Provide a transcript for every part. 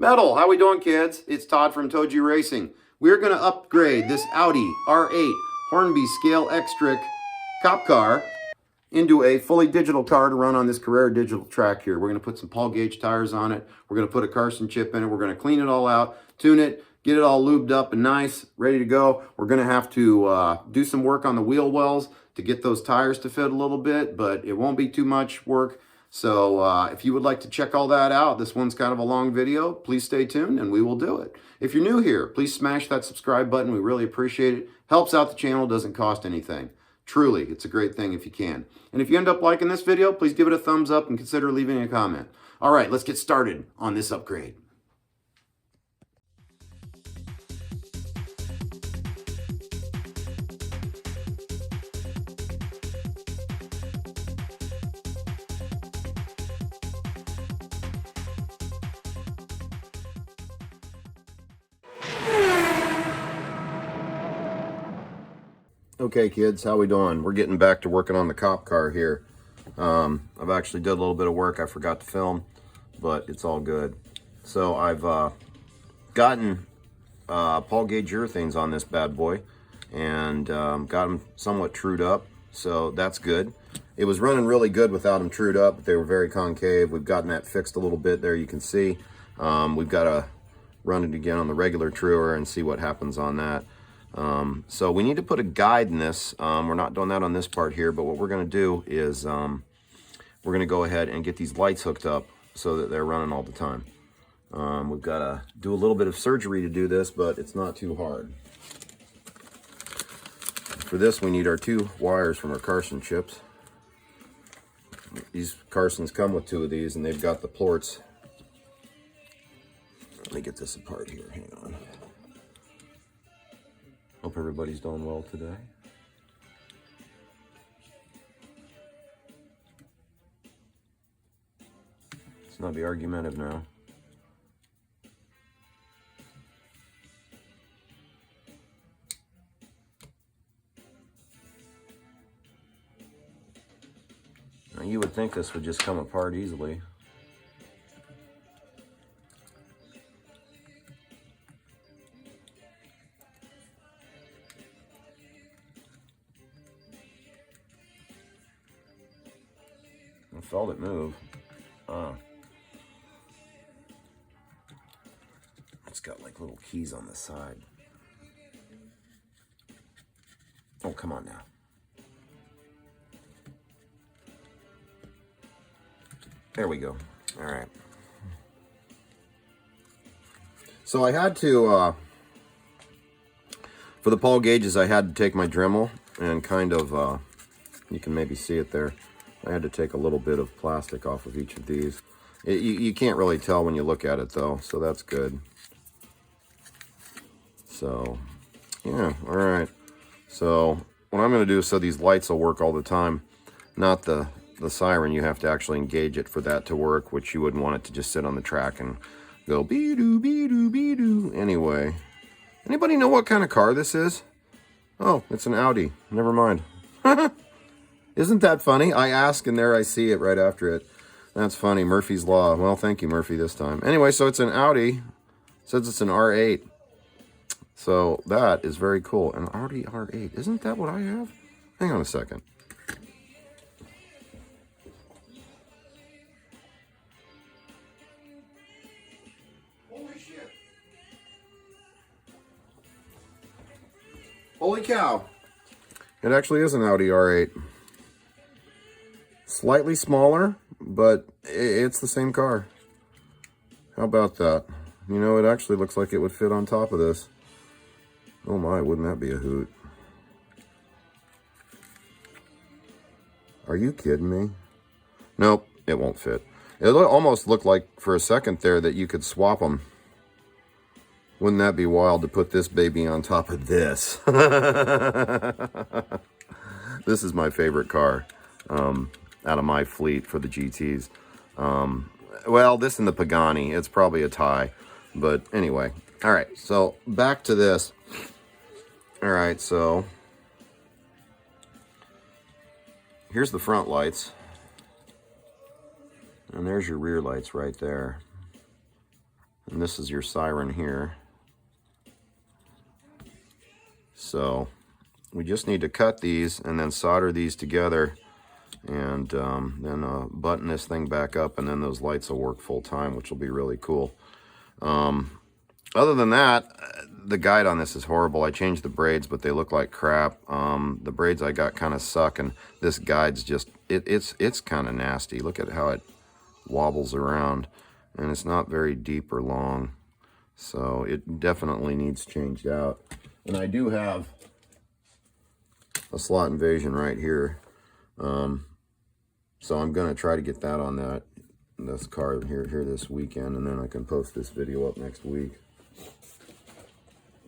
Metal, how we doing, kids? It's Todd from Toji Racing. We're going to upgrade this Audi R8 Hornby ScaleXtric cop car into a fully digital car to run on this Carrera digital track here. We're going to put some Paul Gage tires on it. We're going to put a Carson Chip in it. We're going to clean it all out, tune it, get it all lubed up and nice, ready to go. We're going to have to do some work on the wheel wells to get those tires to fit a little bit, but it won't be too much work. So if you would like to check all that out, this one's kind of a long video, please stay tuned and we will do it. If you're new here, please smash that subscribe button. We really appreciate it. Helps out the channel, doesn't cost anything. Truly, it's a great thing if you can. And if you end up liking this video, please give it a thumbs up and consider leaving a comment. All right, let's get started on this upgrade. Okay, kids, how we doing? We're getting back to working on the cop car here. I've actually did a little bit of work I forgot to film, but it's all good. So I've gotten Paul Gage urethanes on this bad boy and got them somewhat trued up, so that's good. It was running really good without them trued up, but they were very concave. We've gotten that fixed a little bit there, you can see. We've got to run it again on the regular truer and see what happens on that. So we need to put a guide in this. We're not doing that on this part here, but what we're going to do is we're going to go ahead and get these lights hooked up so that they're running all the time. We've got to do a little bit of surgery to do this, but it's not too hard. For this, we need our 2 wires from our Carson chips. These Carsons come with 2 of these, and they've got the plorts. Let me get this apart here. Hang on. Hope everybody's doing well today. Let's not be argumentative now. Now you would think this would just come apart easily. I felt it move. It's got like little keys on the side. Oh, come on now. There we go. All right. So I had to, for the Paul Gages, I had to take my Dremel and kind of, you can maybe see it there. I had to take a little bit of plastic off of each of these. You can't really tell when you look at it though, so that's good. So, yeah, all right. So what I'm gonna do, so these lights will work all the time, not the siren, you have to actually engage it for that to work, which you wouldn't want it to just sit on the track and go be-doo, be-doo, be-doo. Anyway, anybody know what kind of car this is? Oh, it's an Audi, never mind. Isn't that funny? I ask and there I see it right after it. That's funny. Murphy's Law. Well, thank you, Murphy, this time. Anyway, so it's an Audi. It says it's an R8. So that is very cool. An Audi R8. Isn't that what I have? Hang on a second. Holy shit. Holy cow. It actually is an Audi R8. Slightly smaller, but it's the same car. How about that? You know, it actually looks like it would fit on top of this. Oh my, wouldn't that be a hoot? Are you kidding me? Nope, it won't fit. It almost looked like for a second there that you could swap them. Wouldn't that be wild to put this baby on top of this? This is my favorite car. Out of my fleet for the GTs. Well, this and the Pagani, it's probably a tie, but anyway. All right, so back to this. All right, so here's the front lights. And there's your rear lights right there. And this is your siren here. So we just need to cut these and then solder these together, and then button this thing back up, and then those lights will work full time, which will be really cool. Other than that, the guide on this is horrible. I changed the braids, but they look like crap. The braids I got kind of suck, and this guide's just, it's kind of nasty. Look at how it wobbles around, and it's not very deep or long. So it definitely needs changed out. And I do have a slot invasion right here. So I'm going to try to get that on this car here this weekend, and then I can post this video up next week.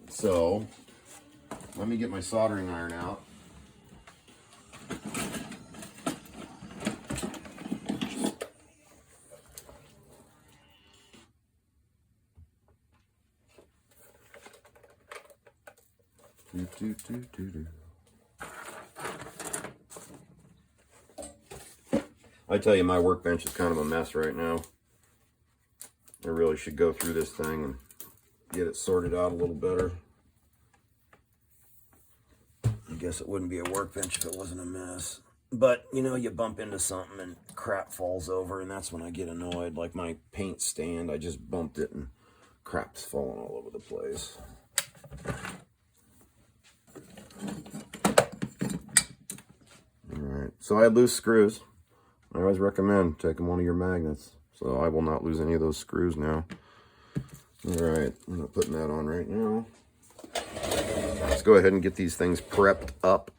So let me get my soldering iron out. I tell you, my workbench is kind of a mess right now. I really should go through this thing and get it sorted out a little better. I guess it wouldn't be a workbench if it wasn't a mess. But, you know, you bump into something and crap falls over, and that's when I get annoyed. Like my paint stand, I just bumped it and crap's falling all over the place. Alright, so I had loose screws. I always recommend taking one of your magnets. So I will not lose any of those screws now. Alright, I'm not putting that on right now. Let's go ahead and get these things prepped up.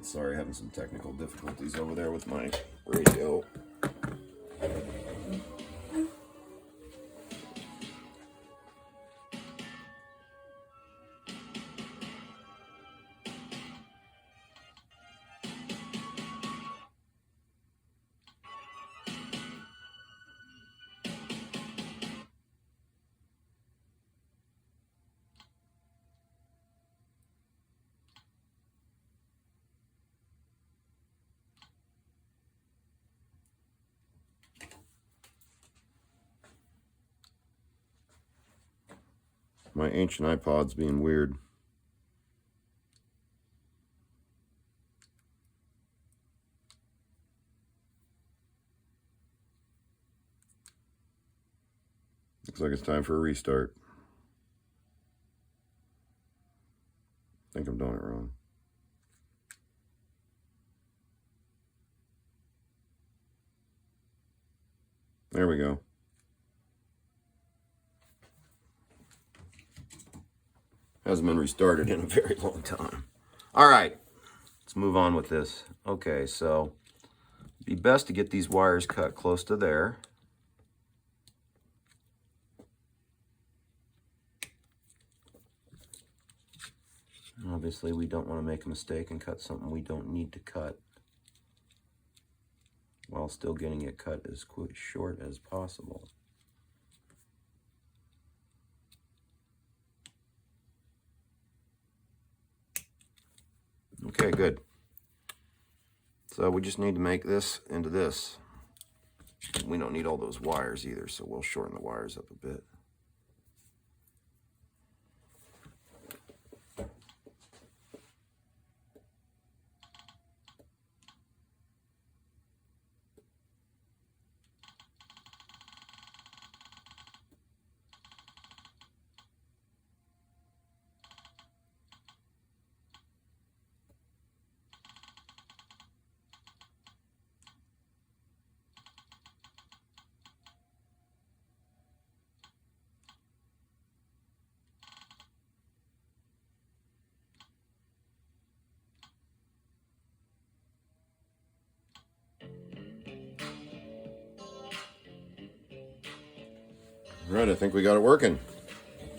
Sorry, having some technical difficulties over there with my radio. My ancient iPod's being weird. Looks like it's time for a restart. I think I'm doing it wrong. There we go. Hasn't been restarted in a very long time. All right, let's move on with this. Okay, so it'd be best to get these wires cut close to there. Obviously, we don't want to make a mistake and cut something we don't need to cut, while still getting it cut as short as possible. Okay, good. So we just need to make this into this. We don't need all those wires either, so we'll shorten the wires up a bit. Right, I think we got it working.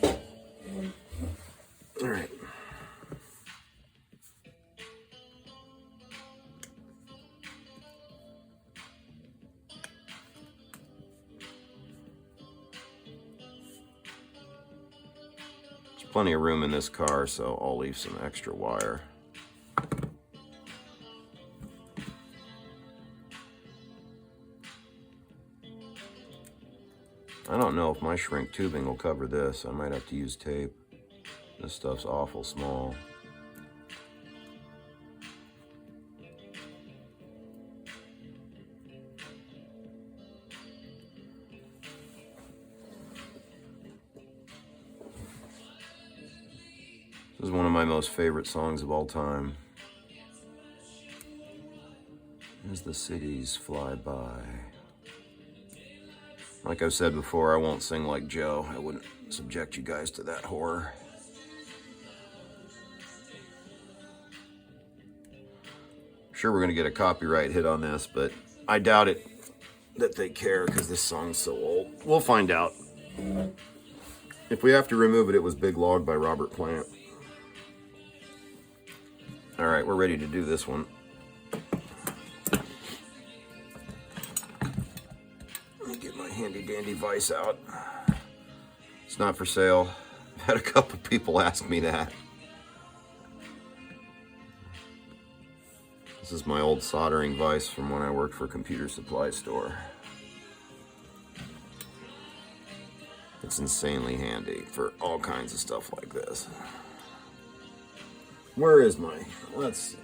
All right. There's plenty of room in this car, so I'll leave some extra wire. I don't know if my shrink tubing will cover this. I might have to use tape. This stuff's awful small. This is one of my most favorite songs of all time. As the cities fly by. Like I've said before, I won't sing like Joe. I wouldn't subject you guys to that horror. Sure, we're gonna get a copyright hit on this, but I doubt it that they care because this song's so old. We'll find out. If we have to remove it, it was Big Log by Robert Plant. All right, we're ready to do this one. Handy dandy vise out. It's not for sale. I've had a couple people ask me that. This is my old soldering vise from when I worked for a computer supply store. It's insanely handy for all kinds of stuff like this. Where is my, let's see.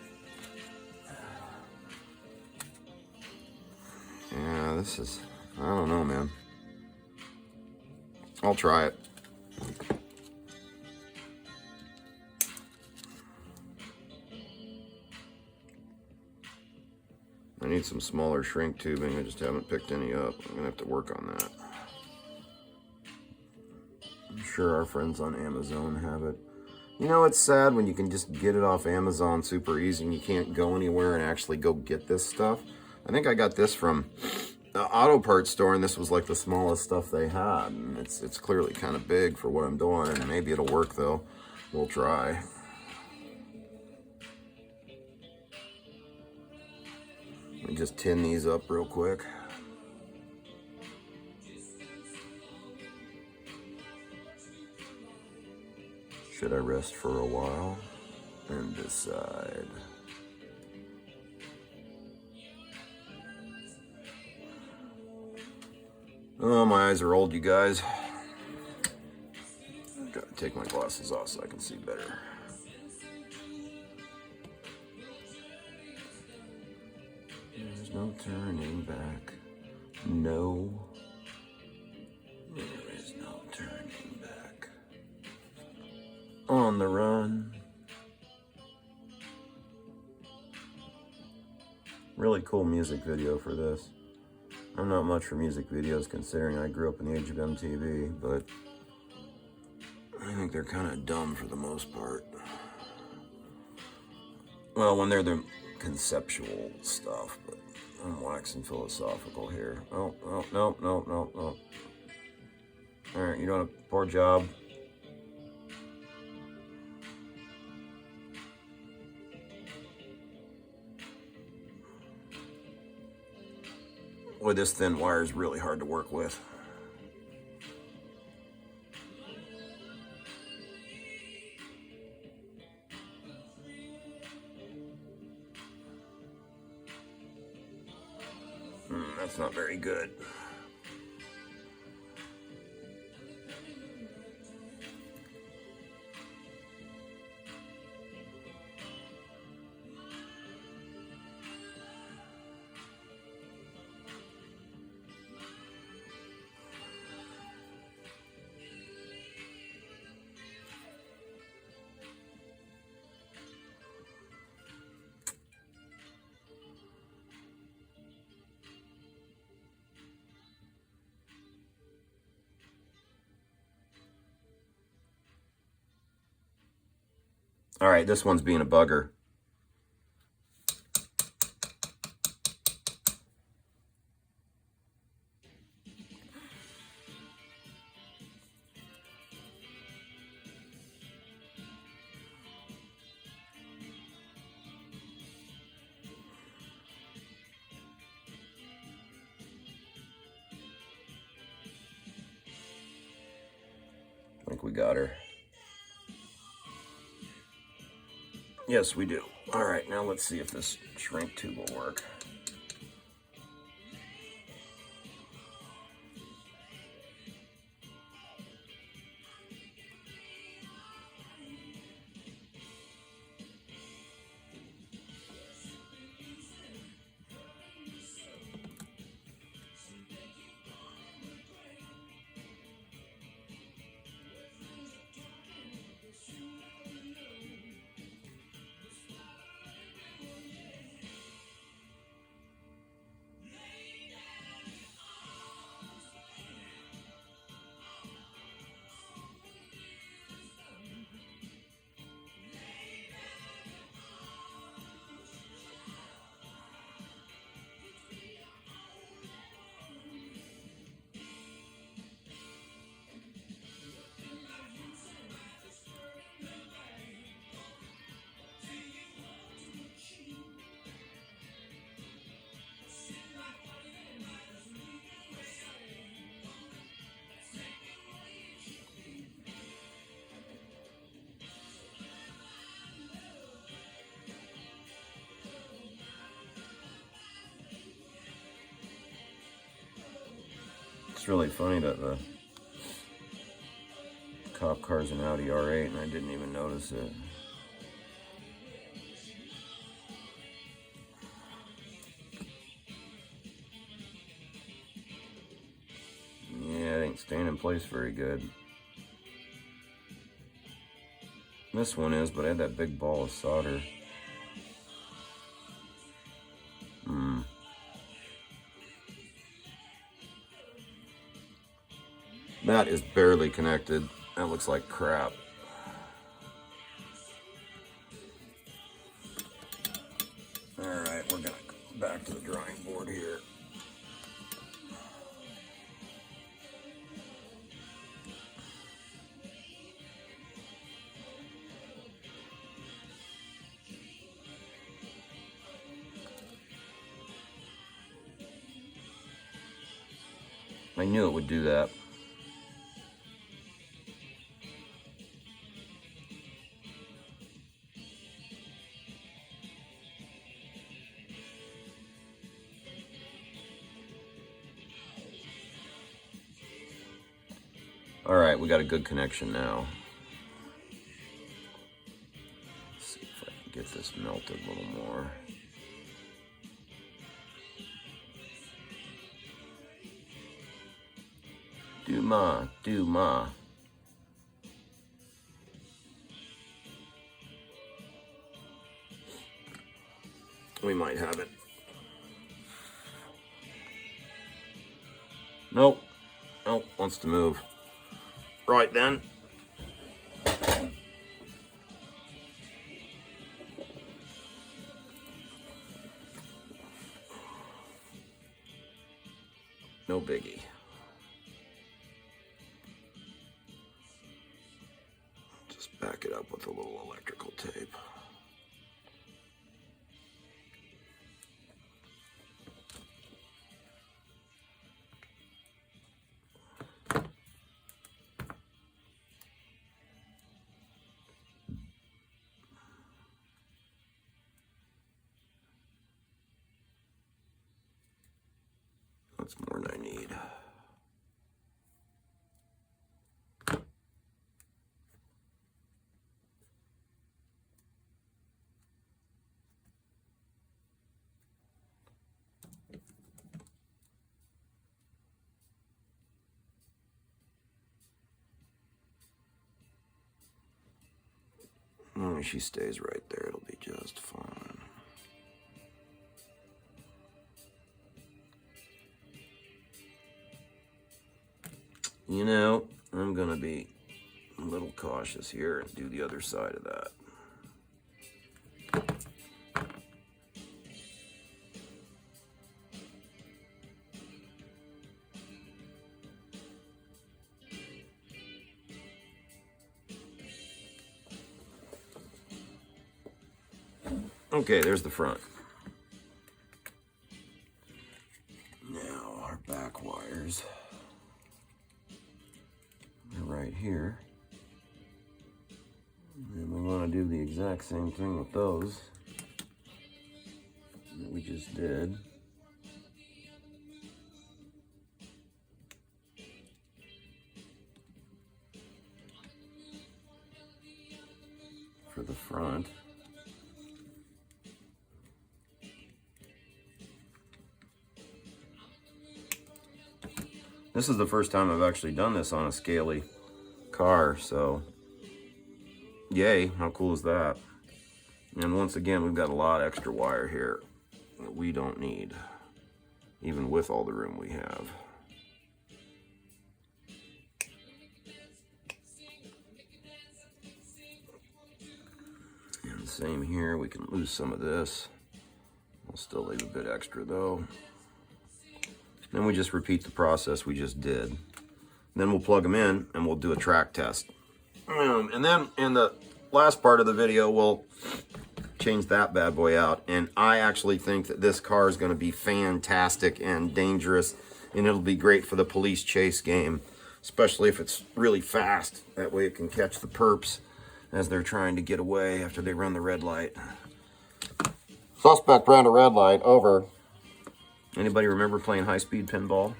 Yeah, this is, I don't know, man. I'll try it. I need some smaller shrink tubing. I just haven't picked any up. I'm gonna have to work on that. I'm sure our friends on Amazon have it. You know, it's sad when you can just get it off Amazon super easy and you can't go anywhere and actually go get this stuff. I think I got this from the auto parts store, and this was like the smallest stuff they had, and it's clearly kind of big for what I'm doing, and maybe it'll work though. We'll try. Let me just tin these up real quick. Should I rest for a while and decide? Oh, my eyes are old, you guys. I've got to take my glasses off so I can see better. There's no turning back. No. There is no turning back. On the run. Really cool music video for this. I'm not much for music videos considering I grew up in the age of MTV, but I think they're kind of dumb for the most part. Well, when they're the conceptual stuff, but I'm waxing philosophical here. Oh, no. All right, you're doing a poor job. Boy, this thin wire is really hard to work with. That's not very good. All right, this one's being a bugger. think we got her. Yes, we do. All right, now let's see if this shrink tube will work. It's really funny that the cop car's an Audi R8 and I didn't even notice it. Yeah, it ain't staying in place very good. This one is, but I had that big ball of solder. That is barely connected. That looks like crap. Alright, we're gonna go back to the drawing board here. I knew it would do that. All right, we got a good connection now. Let's see if I can get this melted a little more. Do ma. We might have it. Nope. Nope, wants to move. Right then. No biggie. Just back it up with a little electrical tape. That's more than I need. As long as she stays right there, it'll be just fine. You know, I'm gonna be a little cautious here and do the other side of that. Okay, there's the front. Now our back wires are right here. And we want to do the exact same thing with those that we just did. For the front. This is the first time I've actually done this on a Scaly car, so yay, how cool is that? And once again, we've got a lot of extra wire here that we don't need, even with all the room we have. And same here, we can lose some of this. We'll still leave a bit extra though. Then we just repeat the process we just did. Then we'll plug them in and we'll do a track test. And then in the last part of the video, we'll change that bad boy out. And I actually think that this car is going to be fantastic and dangerous, and it'll be great for the police chase game, especially if it's really fast. That way it can catch the perps as they're trying to get away after they run the red light. Suspect ran a red light, over. Anybody remember playing high-speed pinball?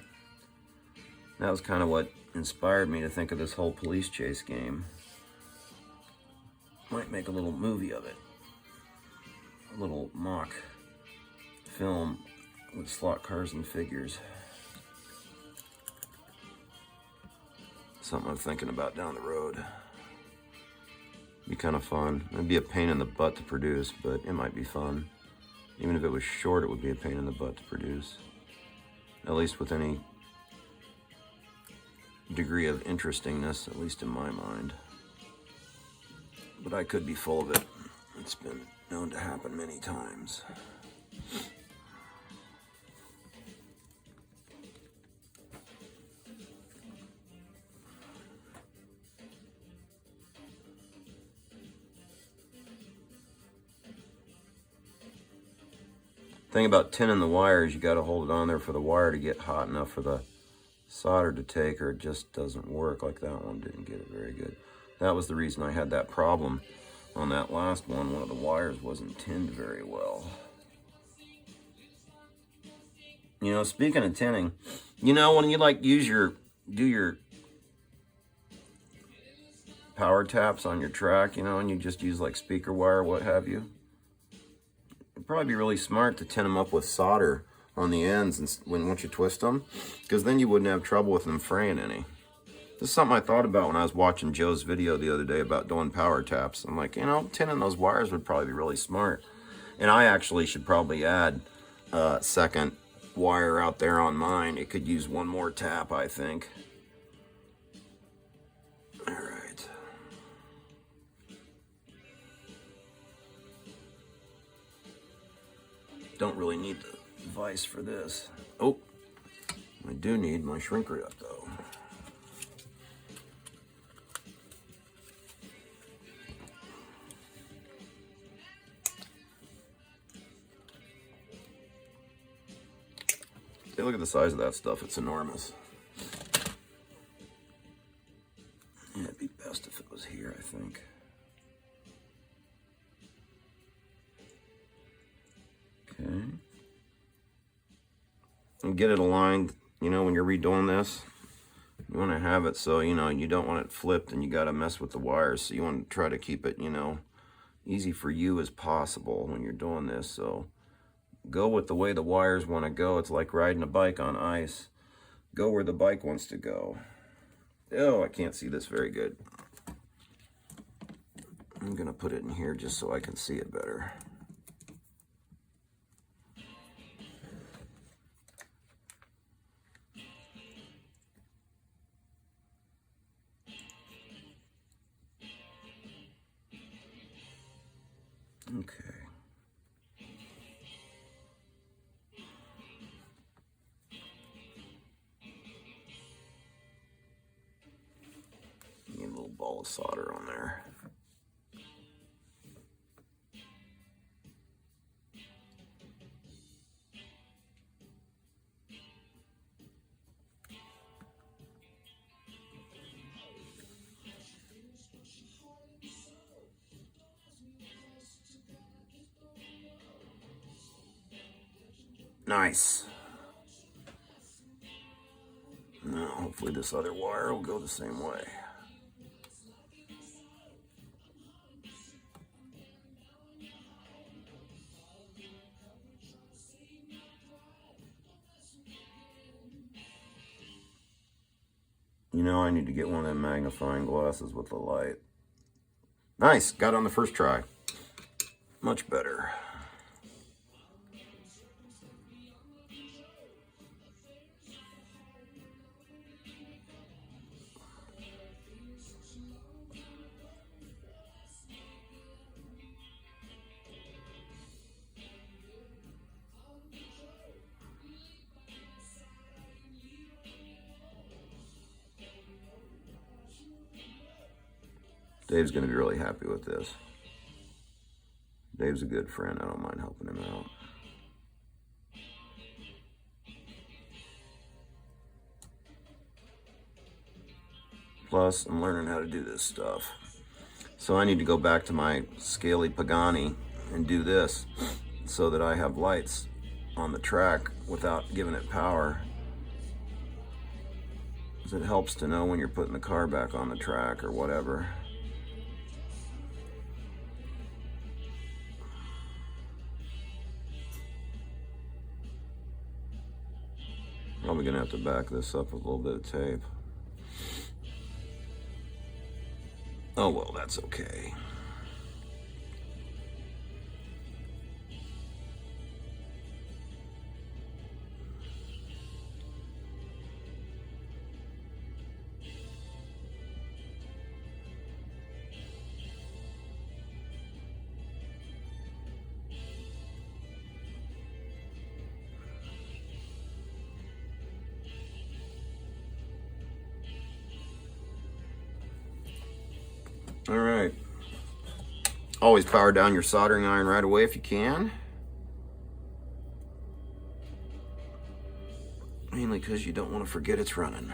That was kind of what inspired me to think of this whole police chase game. Might make a little movie of it. A little mock film with slot cars and figures. Something I'm thinking about down the road. Be kind of fun. It'd be a pain in the butt to produce, but it might be fun. Even if it was short, it would be a pain in the butt to produce. At least with any degree of interestingness, at least in my mind. But I could be full of it. It's been known to happen many times. Thing about tinning the wire is you got to hold it on there for the wire to get hot enough for the solder to take, or it just doesn't work. Like that one didn't get it very good. That was the reason I had that problem on that last one. One of the wires wasn't tinned very well. You know, speaking of tinning, you know, when you like do your power taps on your track, you know, and you just use like speaker wire, what have you, it'd probably be really smart to tin them up with solder on the ends and once you twist them, because then you wouldn't have trouble with them fraying any. This is something I thought about when I was watching Joe's video the other day about doing power taps. I'm like, you know, tinning those wires would probably be really smart. And I actually should probably add a second wire out there on mine. It could use one more tap, I think. All right. Don't really need the vise for this. Oh, I do need my shrink ray up though. Hey, look at the size of that stuff. It's enormous. Yeah, it'd be best if it was here, I think. Okay. And get it aligned, you know, when you're redoing this. You want to have it so, you know, you don't want it flipped and you got to mess with the wires. So you want to try to keep it, you know, easy for you as possible when you're doing this. So go with the way the wires want to go. It's like riding a bike on ice. Go where the bike wants to go. Oh, I can't see this very good. I'm going to put it in here just so I can see it better. Okay. Need a little ball of solder on there. Nice. Now, hopefully this other wire will go the same way. You know, I need to get one of them magnifying glasses with the light. Nice, got it on the first try. Much better. Dave's going to be really happy with this. Dave's a good friend. I don't mind helping him out. Plus, I'm learning how to do this stuff. So I need to go back to my Scaly Pagani and do this so that I have lights on the track without giving it power. Because it helps to know when you're putting the car back on the track or whatever. Probably gonna have to back this up with a little bit of tape. Oh well, that's okay. All right. Always power down your soldering iron right away if you can. Mainly because you don't want to forget it's running.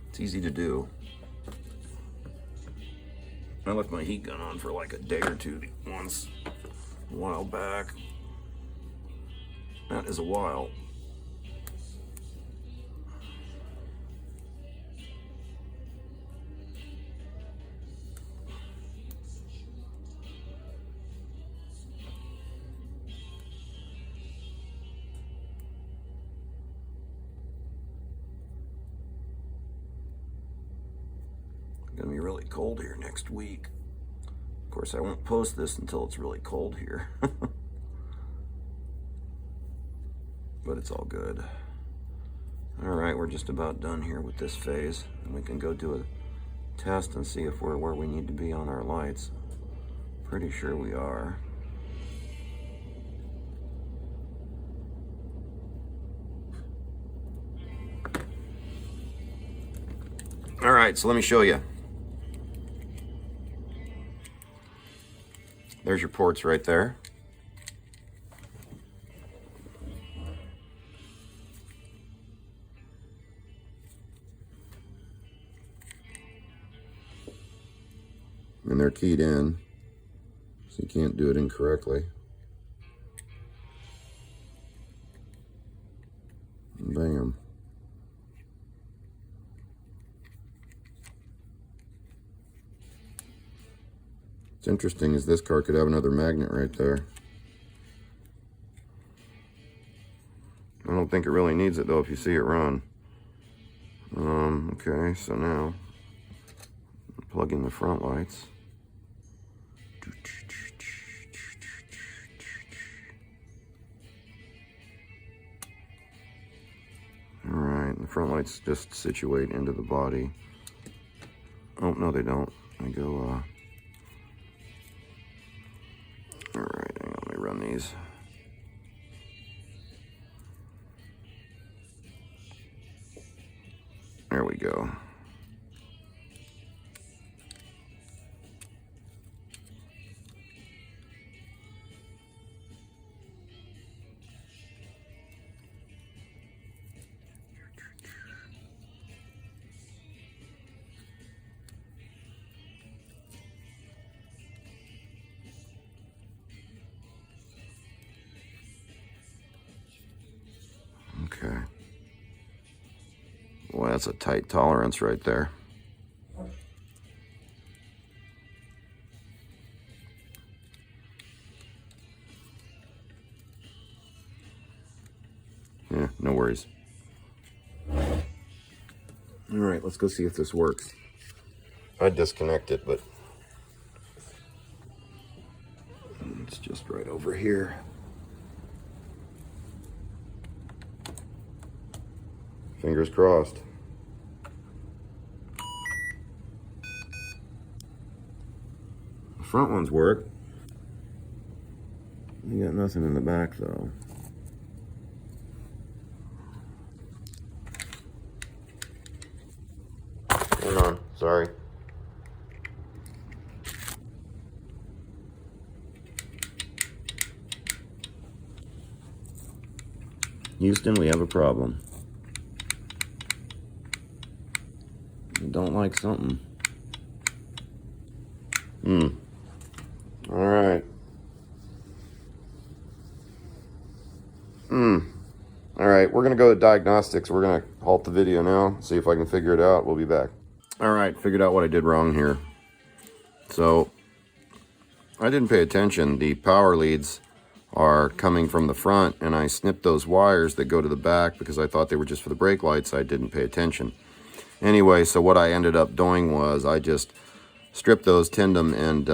It's easy to do. I left my heat gun on for like a day or two once a while back. That is a while. Gonna be really cold here next week. Of course, I won't post this until it's really cold here. But it's all good. All right, we're just about done here with this phase. And we can go do a test and see if we're where we need to be on our lights. Pretty sure we are. All right, so let me show you. There's your ports right there. And they're keyed in, so you can't do it incorrectly. And bam. What's interesting is this car could have another magnet right there. I don't think it really needs it though if you see it run. Okay, so now plug in the front lights. Alright, the front lights just situate into the body. Oh, no they don't. I go, alright, hang on, let me run these. There we go. Boy, that's a tight tolerance right there. Yeah, no worries. All right, let's go see if this works. I disconnect it, but it's just right over here. Fingers crossed. The front ones work. You got nothing in the back though. Hang on, sorry. Houston, we have a problem. You don't like something. All right. All right, we're gonna go to diagnostics. We're gonna halt the video now, see if I can figure it out. We'll be back. All right, figured out what I did wrong here. So I didn't pay attention. The power leads are coming from the front, and I snipped those wires that go to the back because I thought they were just for the brake lights. I didn't pay attention. Anyway, so what I ended up doing was I just stripped those, tinned them, and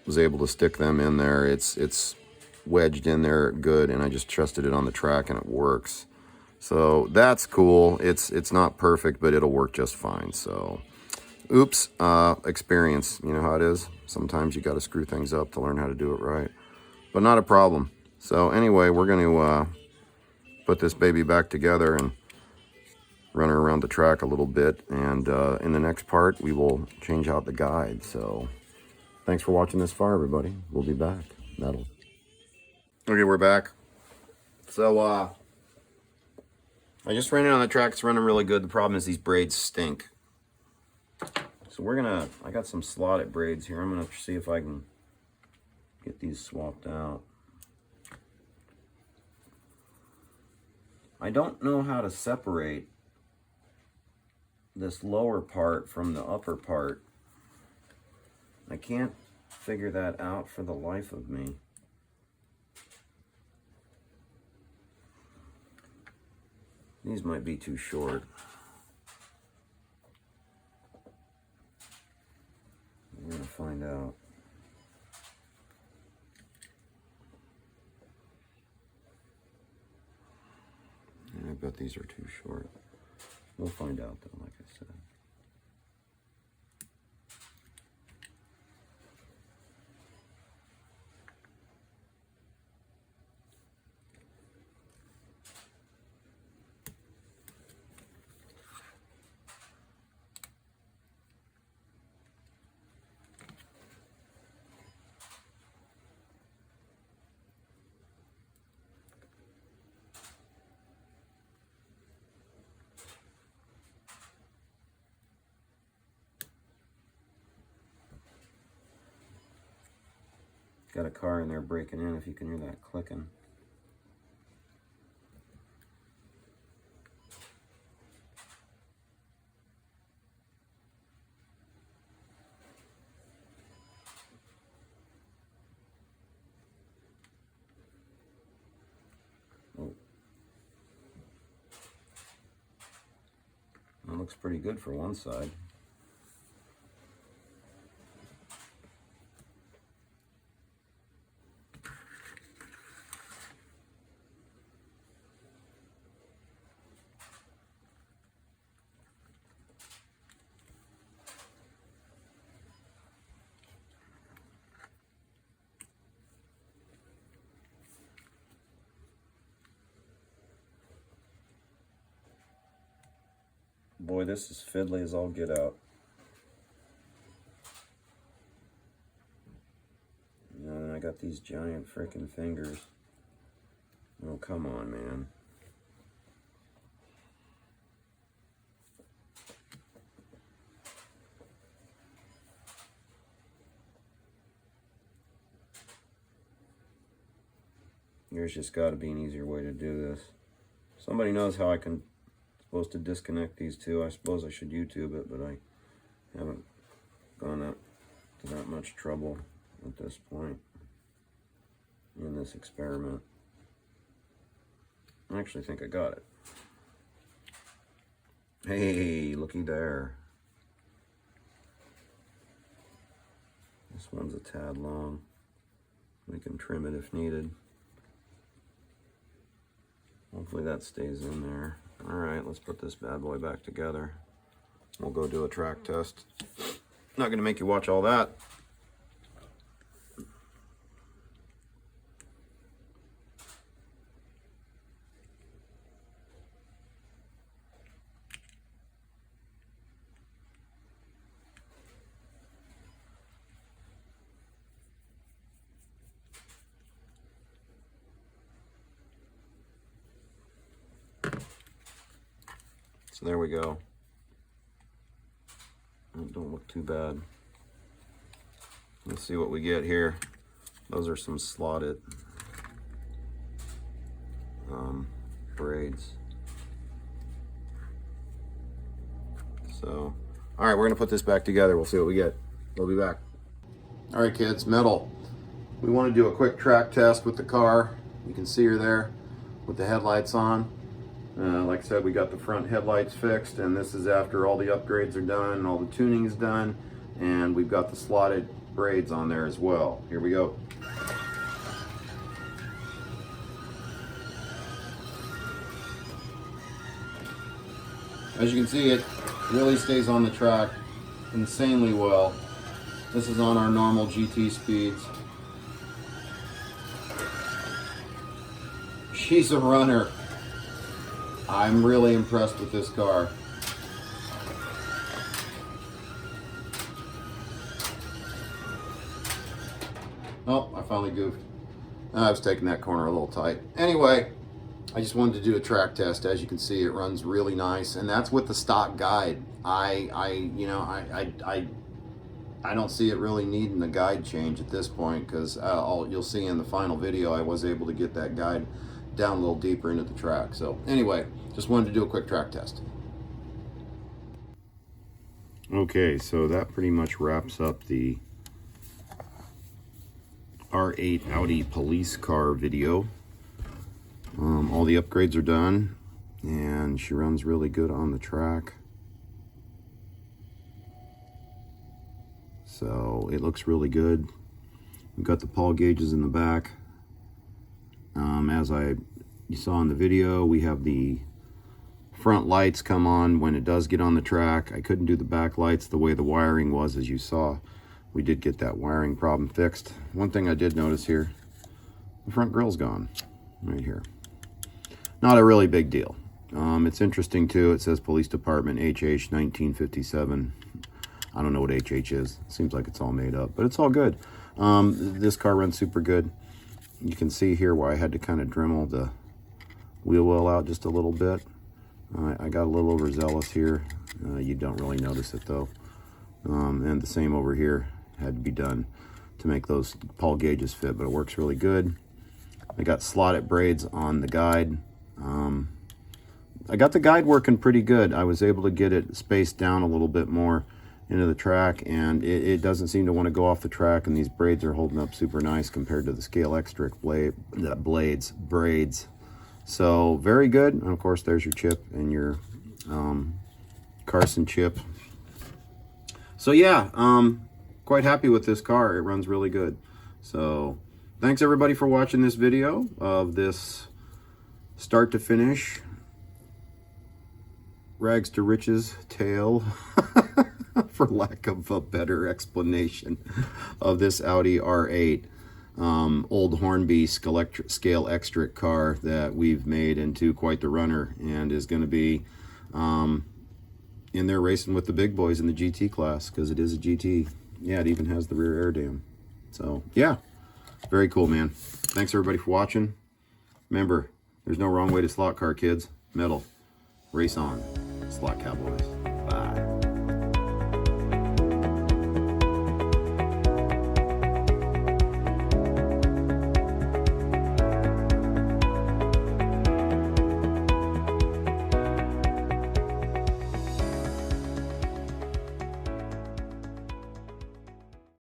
was able to stick them in there. It's wedged in there good, and I just trusted it on the track, and it works. So that's cool. It's not perfect, but it'll work just fine. So, oops, experience. You know how it is. Sometimes you got to screw things up to learn how to do it right, but not a problem. So anyway, we're going to put this baby back together and run her around the track a little bit. And in the next part, we will change out the guide. So thanks for watching this far, everybody. We'll be back. Metal. Okay, we're back. So I just ran it on the track. It's running really good. The problem is these braids stink. So I got some slotted braids here. I'm gonna see if I can get these swapped out. I don't know how to separate this lower part from the upper part. I can't figure that out for the life of me. These might be too short. We're gonna find out. I bet these are too short. We'll find out though, like I said. Got a car in there breaking in, if you can hear that clicking. Oh. That looks pretty good for one side. Boy, this is fiddly as all get out. And I got these giant freaking fingers. Oh, come on, man. There's just got to be an easier way to do this. Somebody knows how I can supposed to disconnect these two. I suppose I should YouTube it, but I haven't gone up to that much trouble at this point in this experiment. I actually think I got it. Hey, looky there. This one's a tad long. We can trim it if needed. Hopefully that stays in there. All right, let's put this bad boy back together. We'll go do a track test. Not going to make you watch all that. So there we go. It don't look too bad. Let's see what we get here. Those are some slotted braids. So, all right, we're gonna put this back together. We'll see what we get. We'll be back. All right, kids, metal. We want to do a quick track test with the car. You can see her there with the headlights on. Like I said, we got the front headlights fixed, and this is after all the upgrades are done and all the tuning is done, and we've got the slotted braids on there as well. Here we go. As you can see, it really stays on the track insanely well. This is on our normal GT speeds. She's a runner. I'm really impressed with this car. Oh, I finally goofed. I was taking that corner a little tight. Anyway, I just wanted to do a track test. As you can see, it runs really nice, and that's with the stock guide. I don't see it really needing a guide change at this point, because you'll see in the final video I was able to get that guide down a little deeper into the track. So anyway, just wanted to do a quick track test. Okay, so that pretty much wraps up the R8 Audi police car video. All the upgrades are done, and she runs really good on the track. So it looks really good. We've got the Paul Gages in the back. As you saw in the video, we have the front lights come on when it does get on the track. I couldn't do the back lights the way the wiring was, as you saw. We did get that wiring problem fixed. One thing I did notice here, the front grill's gone right here. Not a really big deal. It's interesting too. It says Police Department HH 1957. I don't know what HH is. It seems like it's all made up, but it's all good. This car runs super good. You can see here where I had to kind of Dremel the wheel well out just a little bit. I got a little overzealous here. You don't really notice it though. And the same over here had to be done to make those Paul Gages fit, but it works really good. I got slotted braids on the guide. I got the guide working pretty good. I was able to get it spaced down a little bit more into the track, and it doesn't seem to want to go off the track, and these braids are holding up super nice compared to the ScaleXtric braids. So very good. And of course there's your chip and your Carson Chip. So yeah, quite happy with this car. It runs really good. So thanks everybody for watching this video of this start to finish rags to riches tale for lack of a better explanation of this Audi R8 old Hornby ScaleXtric car that we've made into quite the runner, and is going to be in there racing with the big boys in the GT class, because it is a GT. Yeah, it even has the rear air dam. So yeah, very cool, man. Thanks everybody for watching. Remember, there's no wrong way to slot car, kids. Metal. Race on. Slot Cowboys. Bye.